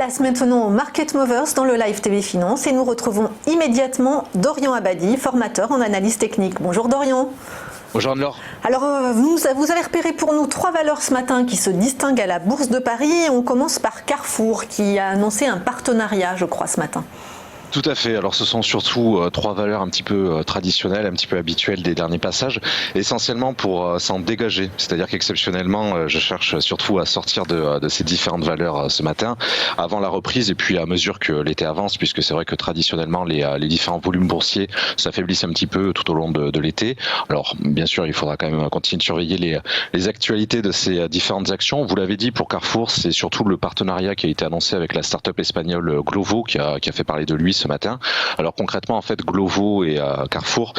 place maintenant au Market Movers dans le Live TV Finance et nous retrouvons immédiatement Dorian Abadi, formateur en analyse technique. Bonjour Dorian. Bonjour Anne-Laure. Alors vous avez repéré pour nous 3 valeurs ce matin qui se distinguent à la Bourse de Paris. On commence par Carrefour qui a annoncé un partenariat, je crois, ce matin. Tout à fait. Alors ce sont surtout 3 valeurs un petit peu traditionnelles, un petit peu habituelles des derniers passages, essentiellement pour s'en dégager. C'est-à-dire qu'exceptionnellement, je cherche surtout à sortir de ces différentes valeurs ce matin, avant la reprise et puis à mesure que l'été avance, puisque c'est vrai que traditionnellement les différents volumes boursiers s'affaiblissent un petit peu tout au long de l'été. Alors bien sûr, il faudra quand même continuer de surveiller les actualités de ces différentes actions. Vous l'avez dit, pour Carrefour, c'est surtout le partenariat qui a été annoncé avec la start-up espagnole Glovo qui a fait parler de lui ce matin. Alors concrètement, en fait, Glovo et Carrefour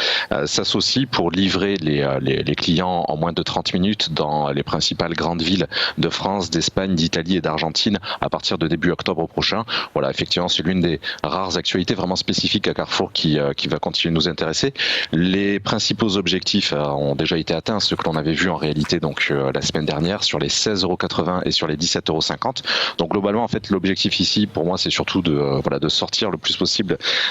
s'associent pour livrer les clients en moins de 30 minutes dans les principales grandes villes de France, d'Espagne, d'Italie et d'Argentine à partir de début octobre prochain. Voilà, effectivement, c'est l'une des rares actualités vraiment spécifiques à Carrefour qui va continuer de nous intéresser. Les principaux objectifs ont déjà été atteints, ceux que l'on avait vus en réalité donc la semaine dernière sur les 16,80 € et sur les 17,50 €. Donc globalement, en fait, l'objectif ici, pour moi, c'est surtout de sortir le plus possible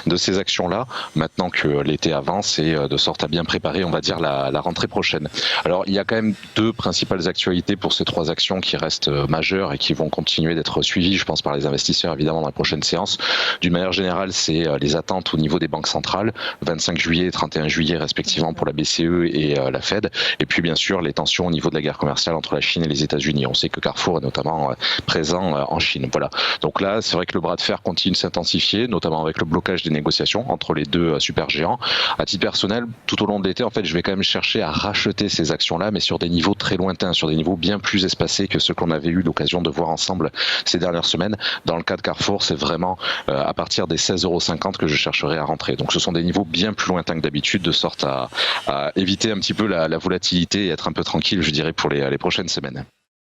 de ces actions-là, maintenant que l'été avance et de sorte à bien préparer, on va dire, la rentrée prochaine. Alors, il y a quand même 2 principales actualités pour ces 3 actions qui restent majeures et qui vont continuer d'être suivies, je pense, par les investisseurs, évidemment, dans les prochaines séances. D'une manière générale, c'est les attentes au niveau des banques centrales, 25 juillet et 31 juillet, respectivement, pour la BCE et la Fed. Et puis, bien sûr, les tensions au niveau de la guerre commerciale entre la Chine et les États-Unis. On sait que Carrefour est notamment présent en Chine. Voilà. Donc là, c'est vrai que le bras de fer continue de s'intensifier, notamment avec le blocage des négociations entre les 2 super géants. À titre personnel, tout au long de l'été, en fait, je vais quand même chercher à racheter ces actions-là, mais sur des niveaux très lointains, sur des niveaux bien plus espacés que ceux qu'on avait eu l'occasion de voir ensemble ces dernières semaines. Dans le cas de Carrefour, c'est vraiment à partir des 16,50 € que je chercherai à rentrer. Donc ce sont des niveaux bien plus lointains que d'habitude, de sorte à éviter un petit peu la volatilité et être un peu tranquille, je dirais, pour les prochaines semaines.